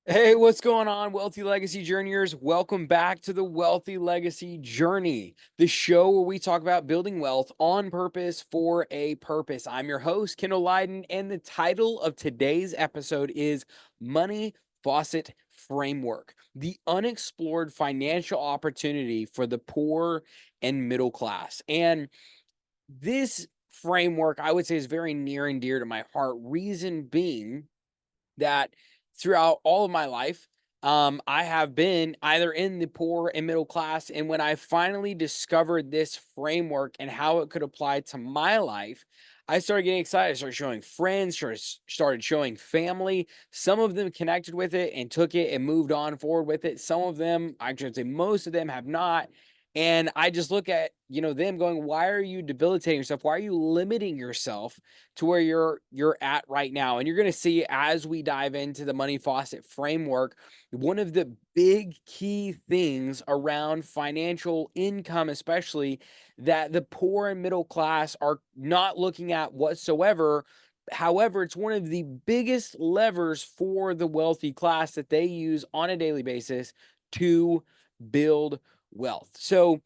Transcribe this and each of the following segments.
Hey, what's going on, Wealthy Legacy Journeyers? Welcome back to the Wealthy Legacy Journey, the show where we talk about building wealth on purpose for a purpose. I'm your host, Kendell Leiden, and the title of today's episode is Money Faucet Framework, the unexplored financial opportunity for the poor and middle class. And this framework, I would say, is very near and dear to my heart. Reason being, that throughout all of my life, I have been either in the poor and middle class. And when I finally discovered this framework and how it could apply to my life, I started getting excited. I started showing friends, started showing family. Some of them connected with it and took it and moved on forward with it. Some of them, I should say most of them have not. And I just look at, them going, why are you debilitating yourself? Why are you limiting yourself to where you're at right now? And you're going to see as we dive into the money faucet framework, one of the big key things around financial income, especially, that the poor and middle class are not looking at whatsoever. However, it's one of the biggest levers for the wealthy class that they use on a daily basis to build wealth. So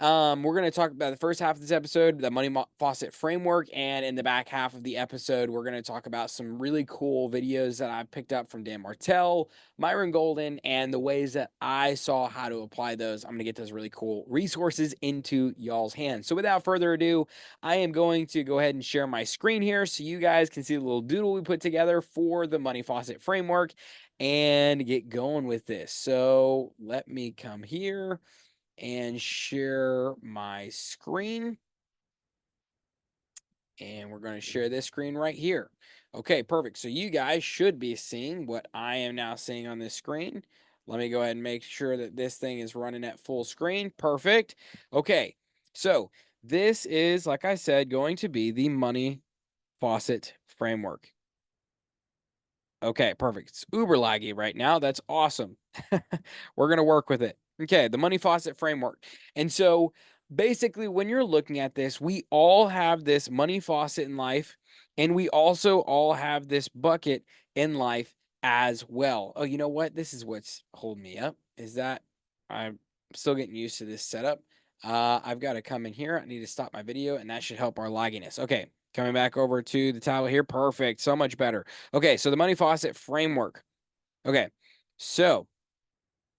we're going to talk about the first half of this episode, the money faucet framework. And in the back half of the episode, we're going to talk about some really cool videos that I picked up from Martell, Myron Golden, and the ways that I saw how to apply those. I'm going to get those really cool resources into y'all's hands. So without further ado, I am going to go ahead and share my screen here so you guys can see the little doodle we put together for the money faucet framework and get going with this. So let me come here and share my screen. And we're going to share this screen right here. Okay, perfect. So you guys should be seeing what I am now seeing on this screen. Let me go ahead and make sure that this thing is running at full screen. Perfect. Okay, so this is, like I said, going to be the money faucet framework. Okay, perfect. It's uber laggy right now. That's awesome. We're going to work with it. Okay, the money faucet framework. And so basically, when you're looking at this, we all have this money faucet in life, and we also all have this bucket in life as well. Oh, you know what? This is what's holding me up, is that I'm still getting used to this setup. I've got to come in here. I need to stop my video, and that should help our lagginess. Okay, coming back over to the towel here. Perfect. So much better. Okay, so the money faucet framework. Okay, so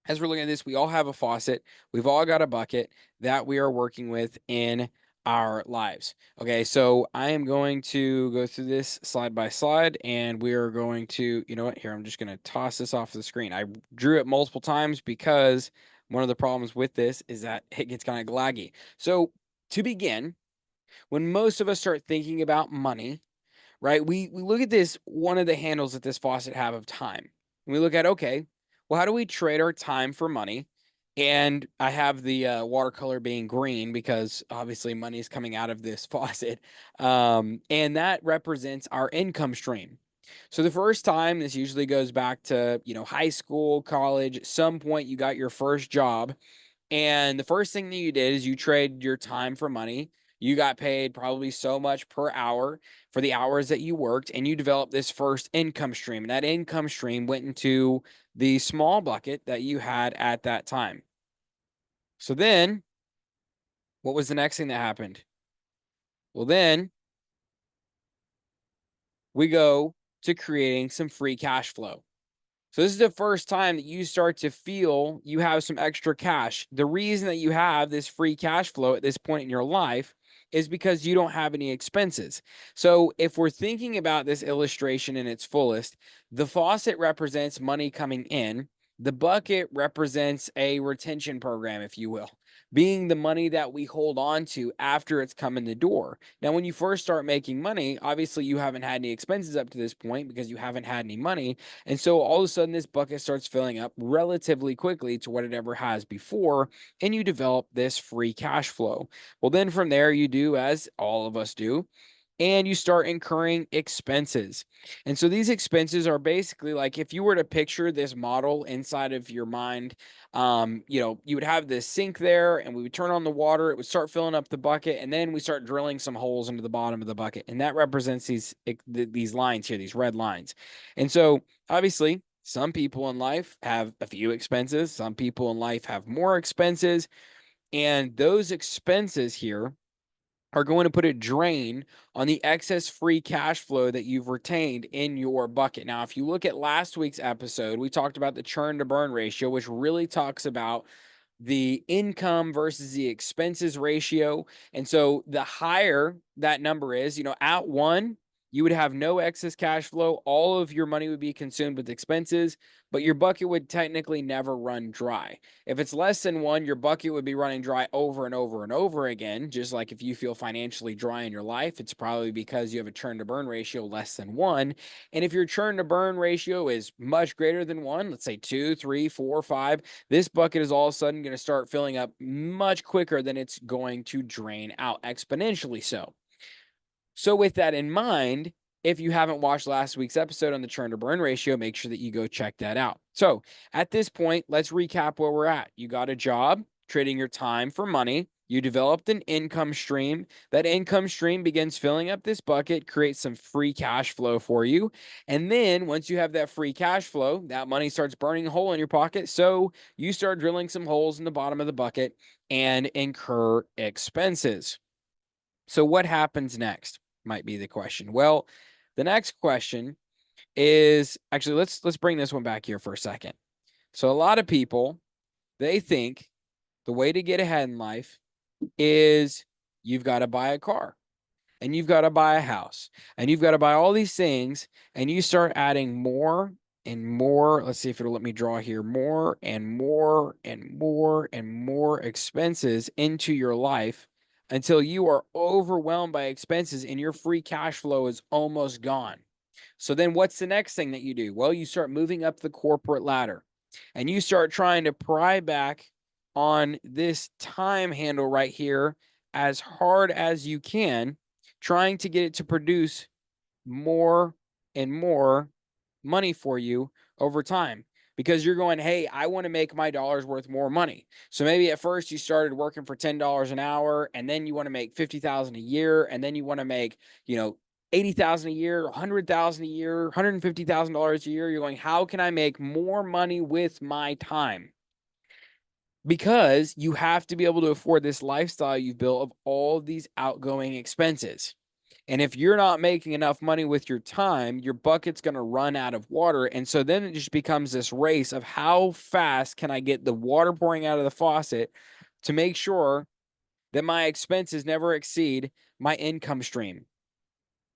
as we're looking at this, we all have a faucet. We've all got a bucket that we are working with in our lives. Okay, so I am going to go through this slide by slide, and we are going to, you know what, here, I'm just going to toss this off the screen. I drew it multiple times because one of the problems with this is that it gets kind of laggy. So to begin, when most of us start thinking about money, right? We look at this, one of the handles that this faucet have of time. We look at, okay, well, how do we trade our time for money? And I have the watercolor being green because obviously money is coming out of this faucet. And that represents our income stream. So the first time, this usually goes back to, high school, college, at some point you got your first job. And the first thing that you did is you traded your time for money. You got paid probably so much per hour for the hours that you worked, and you developed this first income stream. And that income stream went into the small bucket that you had at that time. So then, what was the next thing that happened? Well, then we go to creating some free cash flow. So this is the first time that you start to feel you have some extra cash. The reason that you have this free cash flow at this point in your life is because you don't have any expenses. So if we're thinking about this illustration in its fullest, the faucet represents money coming in. The bucket represents a retention program, if you will, being the money that we hold on to after it's come in the door. Now, when you first start making money, obviously you haven't had any expenses up to this point because you haven't had any money. And so all of a sudden, this bucket starts filling up relatively quickly to what it ever has before, and you develop this free cash flow. Well, then from there, you do as all of us do, and you start incurring expenses. And so these expenses are basically like, if you were to picture this model inside of your mind, you would have this sink there, and we would turn on the water, it would start filling up the bucket, and then we start drilling some holes into the bottom of the bucket. And that represents these lines here, these red lines. And so obviously, Some people in life have a few expenses. Some people in life have more expenses. And those expenses here are going to put a drain on the excess free cash flow that you've retained in your bucket. Now, if you look at last week's episode, we talked about the churn to burn ratio, which really talks about the income versus the expenses ratio. And so the higher that number is, at 1, you would have no excess cash flow. All of your money would be consumed with expenses, but your bucket would technically never run dry. If it's less than 1, your bucket would be running dry over and over and over again. Just like if you feel financially dry in your life, it's probably because you have a churn to burn ratio less than 1. And if your churn to burn ratio is much greater than 1, let's say 2, 3, 4, 5, this bucket is all of a sudden going to start filling up much quicker than it's going to drain out, exponentially so. So with that in mind, if you haven't watched last week's episode on the churn to burn ratio, make sure that you go check that out. So at this point, let's recap where we're at. You got a job, trading your time for money. You developed an income stream. That income stream begins filling up this bucket, creates some free cash flow for you. And then once you have that free cash flow, that money starts burning a hole in your pocket. So you start drilling some holes in the bottom of the bucket and incur expenses. So what happens next might be the question. Well, the next question is actually, let's bring this one back here for a second. So a lot of people, they think the way to get ahead in life is you've got to buy a car and you've got to buy a house and you've got to buy all these things, and you start adding more and more. Let's see if it'll let me draw here. More and more and more and more expenses into your life until you are overwhelmed by expenses and your free cash flow is almost gone. So then what's the next thing that you do? Well, you start moving up the corporate ladder and you start trying to pry back on this time handle right here as hard as you can, trying to get it to produce more and more money for you over time, because you're going, hey, I want to make my dollars worth more money. So maybe at first you started working for $10 an hour, and then you want to make 50,000 a year, and then you want to make, 80,000 a year, 100,000 a year, $150,000 a year. You're going, how can I make more money with my time? Because you have to be able to afford this lifestyle you've built of all of these outgoing expenses. And if you're not making enough money with your time, your bucket's going to run out of water. And so then it just becomes this race of how fast can I get the water pouring out of the faucet to make sure that my expenses never exceed my income stream.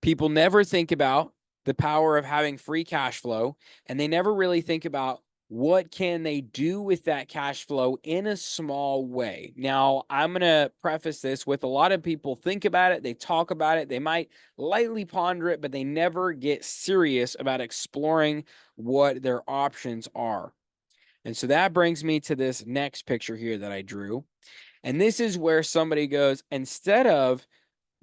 People never think about the power of having free cash flow, and they never really think about what can they do with that cash flow in a small way. Now, I'm going to preface this with a lot of people think about it, they talk about it, they might lightly ponder it, but they never get serious about exploring what their options are. And so that brings me to this next picture here that I drew. And this is where somebody goes, instead of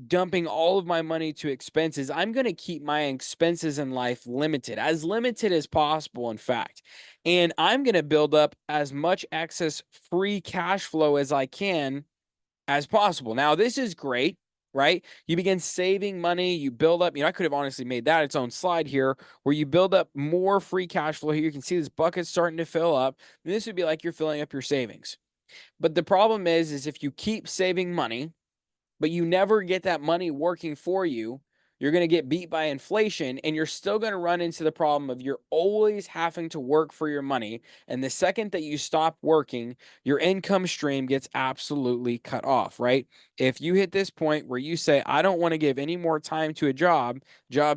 dumping all of my money to expenses, I'm going to keep my expenses in life limited as possible, in fact. And I'm going to build up as much excess free cash flow as I can as possible. Now, this is great, right? You begin saving money, you build up, I could have honestly made that its own slide here where you build up more free cash flow here. You can see this bucket starting to fill up. And this would be like you're filling up your savings. But the problem is if you keep saving money, but you never get that money working for you, you're going to get beat by inflation, and you're still going to run into the problem of you're always having to work for your money. And the second that you stop working, your income stream gets absolutely cut off, right? If you hit this point where you say, I don't want to give any more time to a job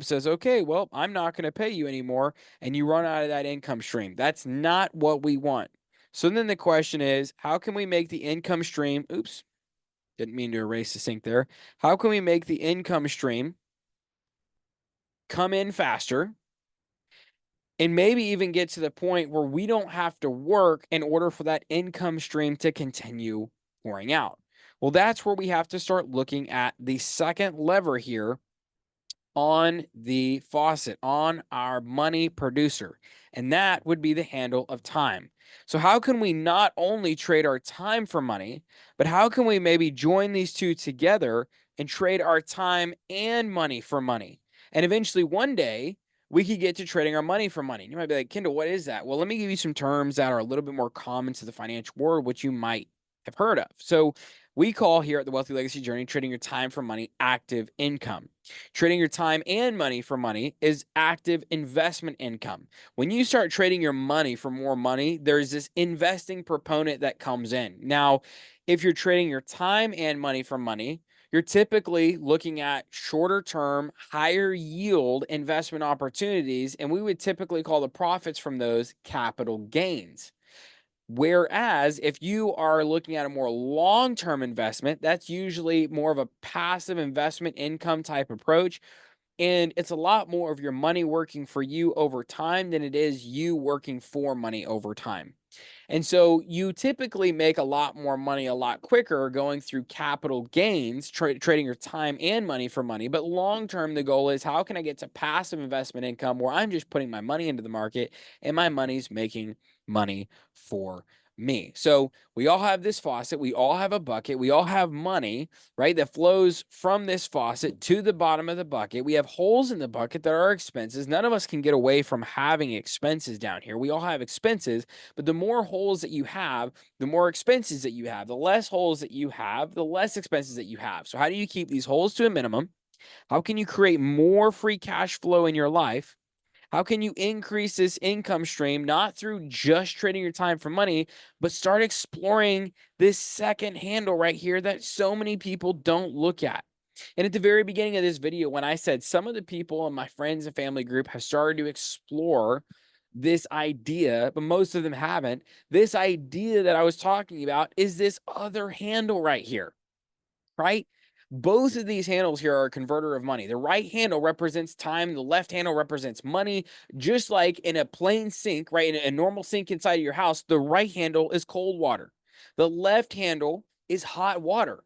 says, okay, well, I'm not going to pay you anymore. And you run out of that income stream. That's not what we want. So then the question is, how can we make the income stream, didn't mean to erase the sync there. How can we make the income stream come in faster and maybe even get to the point where we don't have to work in order for that income stream to continue pouring out? Well, that's where we have to start looking at the second lever here on the faucet, on our money producer, and that would be the handle of time. So how can we not only trade our time for money, but how can we maybe join these two together and trade our time and money for money? And eventually one day, we could get to trading our money for money. You might be like, Kendall, what is that? Well, let me give you some terms that are a little bit more common to the financial world, which you might have heard of. So we call here at the Wealthy Legacy Journey, trading your time for money, active income. Trading your time and money for money is active investment income. When you start trading your money for more money, there's this investing proponent that comes in. Now, if you're trading your time and money for money, you're typically looking at shorter term, higher yield investment opportunities, and we would typically call the profits from those capital gains. Whereas if you are looking at a more long-term investment, that's usually more of a passive investment income type approach. And it's a lot more of your money working for you over time than it is you working for money over time. And so you typically make a lot more money a lot quicker going through capital gains, trading your time and money for money. But long term, the goal is how can I get to passive investment income where I'm just putting my money into the market and my money's making money for me. So we all have this faucet, we all have a bucket, we all have money, right, that flows from this faucet to the bottom of the bucket. We have holes in the bucket that are expenses. None of us can get away from having expenses down here. We all have expenses, but the more holes that you have, the more expenses that you have. The less holes that you have, the less expenses that you have. So how do you keep these holes to a minimum? How can you create more free cash flow in your life? How can you increase this income stream, not through just trading your time for money, but start exploring this second handle right here that so many people don't look at? And at the very beginning of this video, when I said some of the people in my friends and family group have started to explore this idea, but most of them haven't, this idea that I was talking about is this other handle right here, right? Both of these handles here are a converter of money. The right handle represents time. The left handle represents money. Just like in a plain sink, right? In a normal sink inside of your house, the right handle is cold water. The left handle is hot water.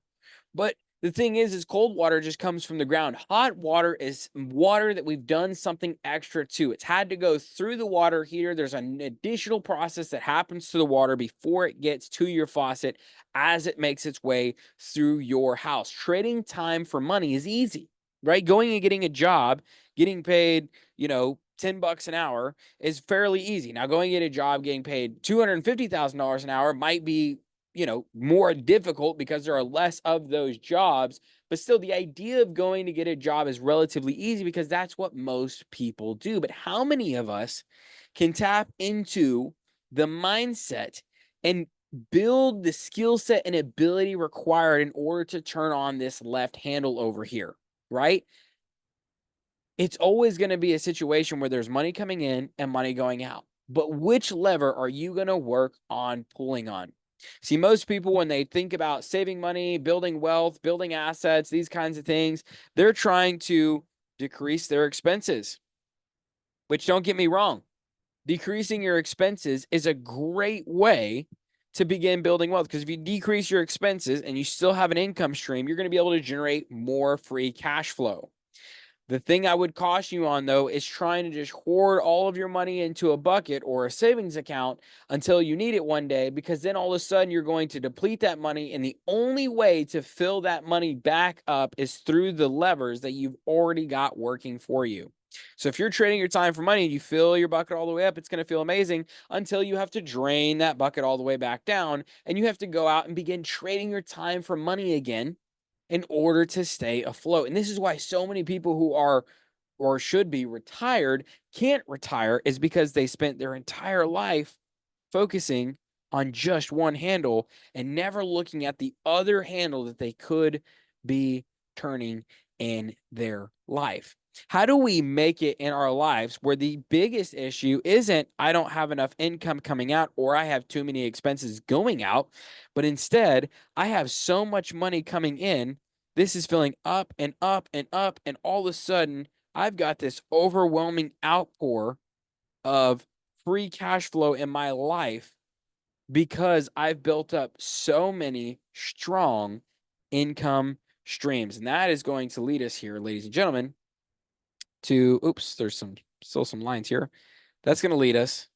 But the thing is cold water just comes from the ground. Hot water is water that we've done something extra to. It's had to go through the water heater. There's an additional process that happens to the water before it gets to your faucet as it makes its way through your house. Trading time for money is easy, right? Going and getting a job, getting paid, $10 an hour is fairly easy. Now, going to get a job getting paid $250,000 an hour might be more difficult because there are less of those jobs. But still, the idea of going to get a job is relatively easy because that's what most people do. But how many of us can tap into the mindset and build the skill set and ability required in order to turn on this left handle over here, right? It's always going to be a situation where there's money coming in and money going out. But which lever are you going to work on pulling on? See, most people, when they think about saving money, building wealth, building assets, these kinds of things, they're trying to decrease their expenses, which, don't get me wrong, decreasing your expenses is a great way to begin building wealth, because if you decrease your expenses and you still have an income stream, you're going to be able to generate more free cash flow. The thing I would caution you on, though, is trying to just hoard all of your money into a bucket or a savings account until you need it one day, because then all of a sudden you're going to deplete that money. And the only way to fill that money back up is through the levers that you've already got working for you. So if you're trading your time for money and you fill your bucket all the way up, it's going to feel amazing until you have to drain that bucket all the way back down. And you have to go out and begin trading your time for money again in order to stay afloat. And this is why so many people who are or should be retired can't retire, is because they spent their entire life focusing on just one handle and never looking at the other handle that they could be turning in their life. How do we make it in our lives where the biggest issue isn't I don't have enough income coming out or I have too many expenses going out, but instead I have so much money coming in, this is filling up and up and up, and all of a sudden I've got this overwhelming outpour of free cash flow in my life because I've built up so many strong income streams. And that is going to lead us here, ladies and gentlemen, to, there's still some lines here. That's going to lead us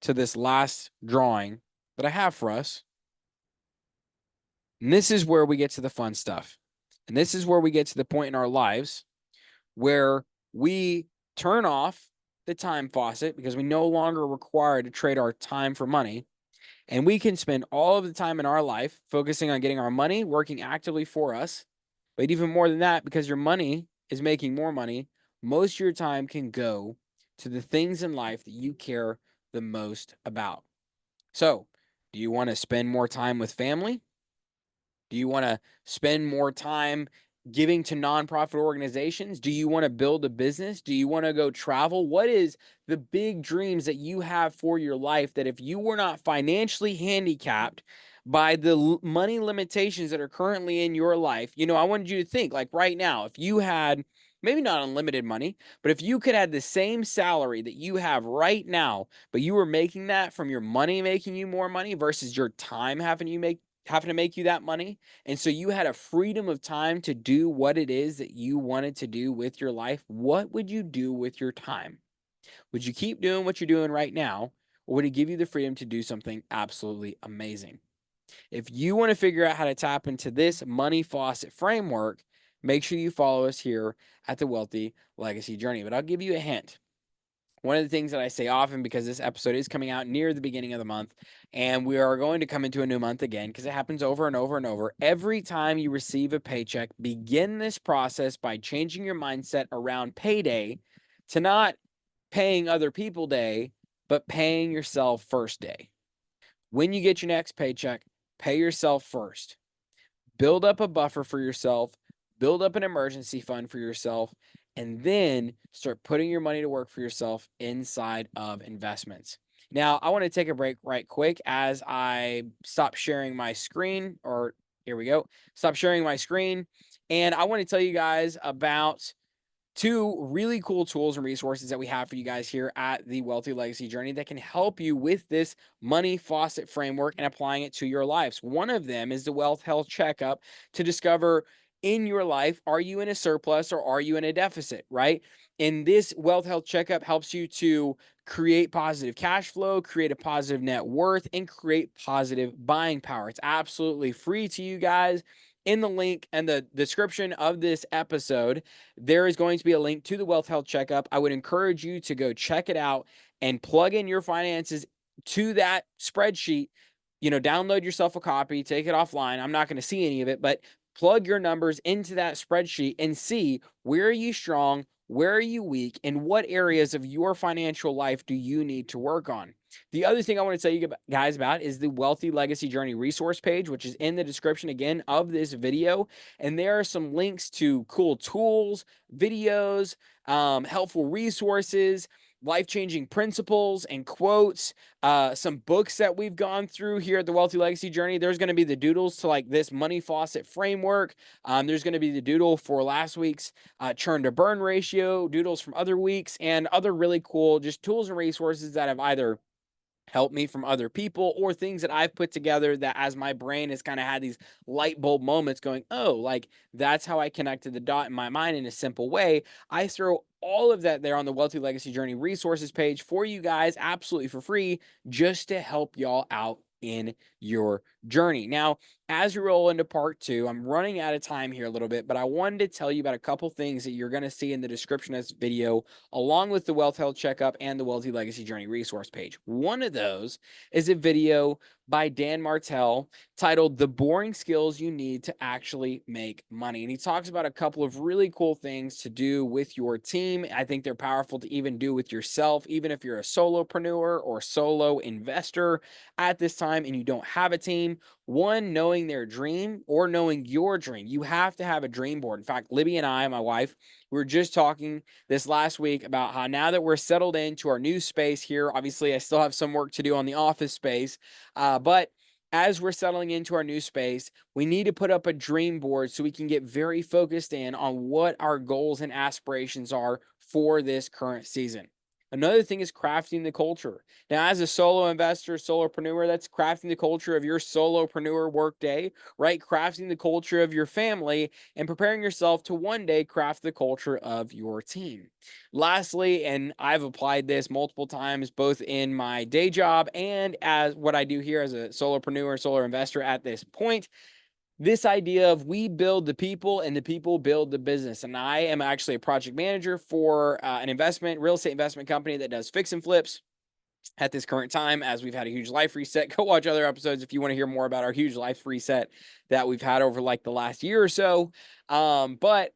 to this last drawing that I have for us. And this is where we get to the fun stuff. And this is where we get to the point in our lives where we turn off the time faucet because we no longer require to trade our time for money. And we can spend all of the time in our life focusing on getting our money working actively for us. But even more than that, because your money is making more money, most of your time can go to the things in life that you care the most about. So, do you want to spend more time with family? Do you want to spend more time giving to nonprofit organizations? Do you want to build a business? Do you want to go travel? What is the big dreams that you have for your life that if you were not financially handicapped by the money limitations that are currently in your life, I wanted you to think like right now, if you had maybe not unlimited money, but if you could have the same salary that you have right now, but you were making that from your money making you more money versus your time having to make you that money. And so you had a freedom of time to do what it is that you wanted to do with your life. What would you do with your time? Would you keep doing what you're doing right now, or would it give you the freedom to do something absolutely amazing? If you want to figure out how to tap into this money faucet framework, make sure you follow us here at the Wealthy Legacy Journey. But I'll give you a hint. One of the things that I say often, because this episode is coming out near the beginning of the month, and we are going to come into a new month again because it happens over and over and over. Every time you receive a paycheck, begin this process by changing your mindset around payday to not paying other people day, but paying yourself first day. When you get your next paycheck, pay yourself first. Build up a buffer for yourself, build up an emergency fund for yourself, and then start putting your money to work for yourself inside of investments. Now, I want to take a break right quick as I stop sharing my screen, or here we go, stop sharing my screen. And I want to tell you guys about two really cool tools and resources that we have for you guys here at the Wealthy Legacy Journey that can help you with this money faucet framework and applying it to your lives. One of them is the Wealth Health Checkup to discover in your life, are you in a surplus or are you in a deficit, right? And this Wealth Health Checkup helps you to create positive cash flow, create a positive net worth, and create positive buying power. It's absolutely free to you guys. In the link and the description of this episode, there is going to be a link to the Wealth Health Checkup. I would encourage you to go check it out and plug in your finances to that spreadsheet. Download yourself a copy, take it offline. I'm not going to see any of it, but plug your numbers into that spreadsheet and see where are you strong, where are you weak, and what areas of your financial life do you need to work on. The other thing I want to tell you guys about is the Wealthy Legacy Journey resource page, which is in the description again of this video. And there are some links to cool tools, videos, helpful resources, life-changing principles and quotes, some books that we've gone through here at the Wealthy Legacy Journey. There's going to be the doodles to like this money faucet framework. There's going to be the doodle for last week's churn to burn ratio, doodles from other weeks, and other really cool just tools and resources that have either help me from other people or things that I've put together that as my brain has kind of had these light bulb moments going, oh, like that's how I connected the dot in my mind in a simple way. I throw all of that there on the Wealthy Legacy Journey resources page for you guys absolutely for free just to help y'all out in your journey. Now, as we roll into part two, I'm running out of time here a little bit, but I wanted to tell you about a couple things that you're going to see in the description of this video, along with the Wealth Health Checkup and the Wealthy Legacy Journey resource page. One of those is a video by Dan Martell titled The Boring Skills You Need to Actually Make Money. And he talks about a couple of really cool things to do with your team. I think they're powerful to even do with yourself, even if you're a solopreneur or solo investor at this time and you don't have a team. One, knowing their dream or knowing your dream. You have to have a dream board. In fact, Libby and I, my wife, we were just talking this last week about how now that we're settled into our new space here, obviously I still have some work to do on the office space, but as we're settling into our new space, we need to put up a dream board so we can get very focused in on what our goals and aspirations are for this current season. Another thing is crafting the culture. Now, as a solo investor, solopreneur, that's crafting the culture of your solopreneur workday, right? Crafting the culture of your family and preparing yourself to one day craft the culture of your team. Lastly, and I've applied this multiple times, both in my day job and as what I do here as a solopreneur, solar investor at this point, this idea of we build the people and the people build the business. And I am actually a project manager for an real estate investment company that does fix and flips at this current time, as we've had a huge life reset. Go watch other episodes if you want to hear more about our huge life reset that we've had over like the last year or so. But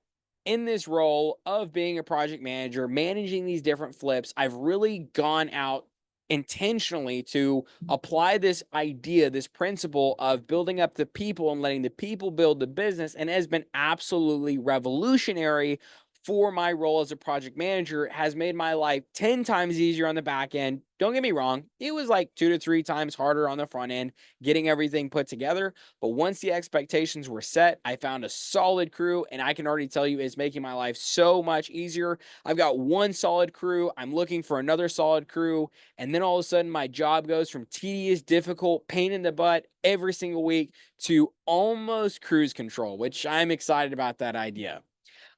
in this role of being a project manager, managing these different flips, I've really gone out intentionally to apply this idea, this principle of building up the people and letting the people build the business, and has been absolutely revolutionary for my role as a project manager. It has made my life 10 times easier on the back end. Don't get me wrong, it was like 2 to 3 times harder on the front end getting everything put together. But once the expectations were set, I found a solid crew, and I can already tell you it's making my life so much easier. I've got one solid crew. I'm looking for another solid crew. And then all of a sudden, my job goes from tedious, difficult, pain in the butt every single week to almost cruise control, which I'm excited about that idea.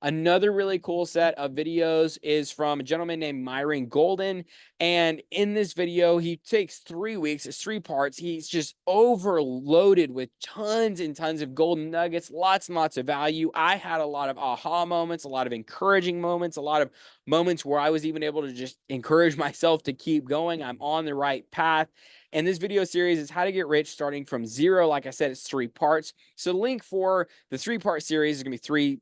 Another really cool set of videos is from a gentleman named Myron Golden. And in this video, he takes 3 weeks, it's 3 parts. He's just overloaded with tons and tons of golden nuggets, lots and lots of value. I had a lot of aha moments, a lot of encouraging moments, a lot of moments where I was even able to just encourage myself to keep going. I'm on the right path. And this video series is how to get rich starting from zero. Like I said, it's 3 parts. So the link for the 3-part series is going to be three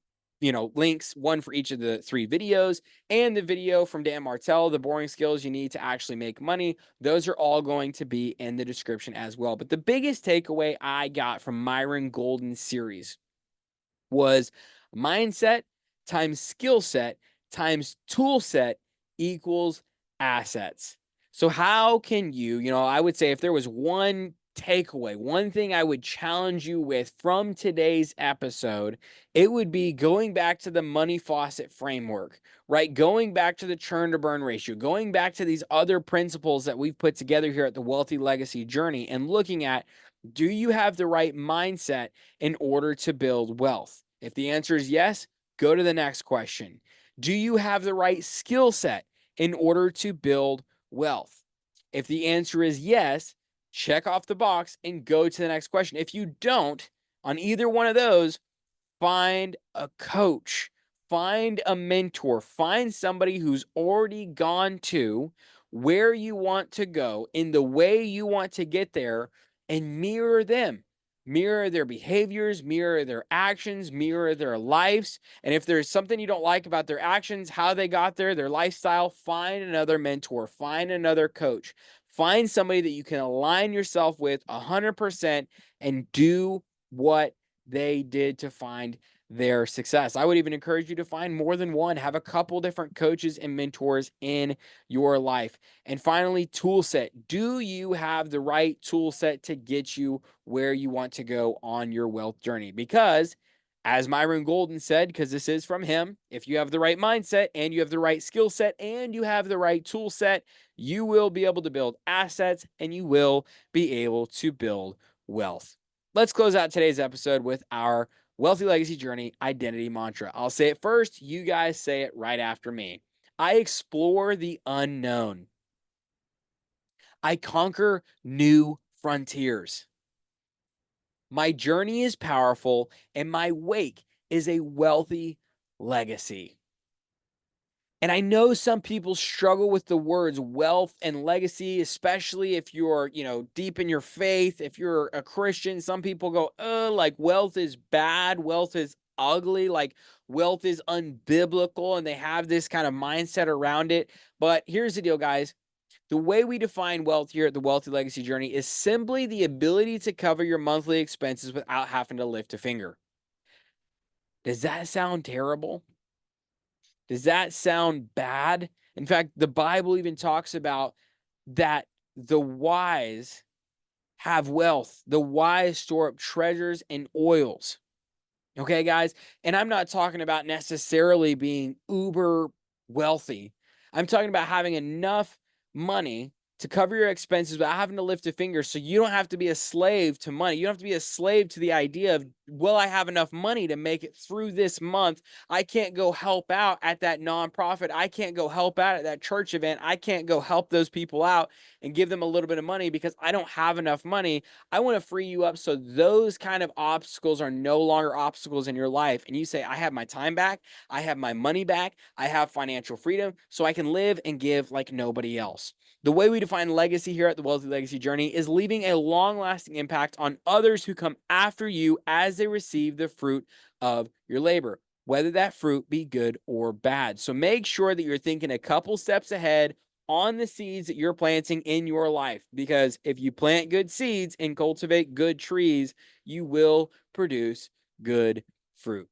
links, one for each of the 3 videos, and the video from Dan Martell, the boring skills you need to actually make money. Those are all going to be in the description as well. But the biggest takeaway I got from Myron Golden's series was mindset times skill set times tool set equals assets. So how can I would say if there was one takeaway, one thing I would challenge you with from today's episode, it would be going back to the money faucet framework, right? Going back to the churn to burn ratio, going back to these other principles that we've put together here at the Wealthy Legacy Journey, and looking at, do you have the right mindset in order to build wealth? If the answer is yes, go to the next question. Do you have the right skill set in order to build wealth? If the answer is yes, check off the box and go to the next question. If you don't, on either one of those, find a coach, find a mentor, find somebody who's already gone to where you want to go in the way you want to get there, and mirror them. Mirror their behaviors, mirror their actions, mirror their lives. And if there's something you don't like about their actions, how they got there, their lifestyle, find another mentor, find another coach, find somebody that you can align yourself with 100% and do what they did to find their success. I would even encourage you to find more than one, have a couple different coaches and mentors in your life. And finally, tool set. Do you have the right tool set to get you where you want to go on your wealth journey? Because as Myron Golden said, because this is from him, if you have the right mindset and you have the right skill set and you have the right tool set, you will be able to build assets and you will be able to build wealth. Let's close out today's episode with our Wealthy Legacy Journey identity mantra. I'll say it first. You guys say it right after me. I explore the unknown. I conquer new frontiers. My journey is powerful and my wake is a wealthy legacy. And I know some people struggle with the words wealth and legacy, especially if you're, deep in your faith. If you're a Christian, some people go, oh, like wealth is bad. Wealth is ugly. Like wealth is unbiblical. And they have this kind of mindset around it. But here's the deal, guys. The way we define wealth here at the Wealthy Legacy Journey is simply the ability to cover your monthly expenses without having to lift a finger. Does that sound terrible? Does that sound bad? In fact, the Bible even talks about that the wise have wealth. The wise store up treasures and oils. Okay, guys? And I'm not talking about necessarily being uber wealthy. I'm talking about having enough money to cover your expenses without having to lift a finger, so you don't have to be a slave to money. You don't have to be a slave to the idea of, will I have enough money to make it through this month? I can't go help out at that nonprofit. I can't go help out at that church event. I can't go help those people out and give them a little bit of money because I don't have enough money. I want to free you up so those kind of obstacles are no longer obstacles in your life. And you say, I have my time back. I have my money back. I have financial freedom so I can live and give like nobody else. The way we define legacy here at the Wealthy Legacy Journey is leaving a long-lasting impact on others who come after you as they receive the fruit of your labor, whether that fruit be good or bad. So make sure that you're thinking a couple steps ahead on the seeds that you're planting in your life, because if you plant good seeds and cultivate good trees, you will produce good fruit.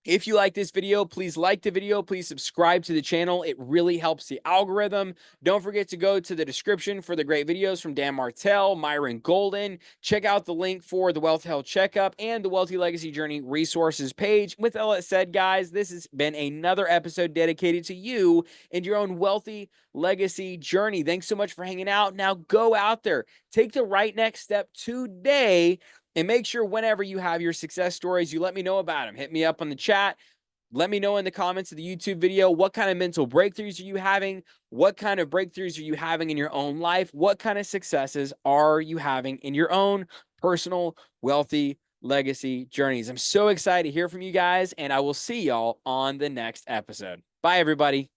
If you like this video, please like the video. Please subscribe to the channel. It really helps the algorithm. Don't forget to go to the description for the great videos from Dan Martell, Myron Golden. Check out the link for the Wealth Health Checkup and the Wealthy Legacy Journey resources page. With all that said, guys, this has been another episode dedicated to you and your own wealthy legacy journey. Thanks so much for hanging out. Now go out there, take the right next step today. And make sure whenever you have your success stories, you let me know about them. Hit me up on the chat. Let me know in the comments of the YouTube video, what kind of mental breakthroughs are you having? What kind of breakthroughs are you having in your own life? What kind of successes are you having in your own personal wealthy legacy journeys? I'm so excited to hear from you guys, and I will see y'all on the next episode. Bye, everybody.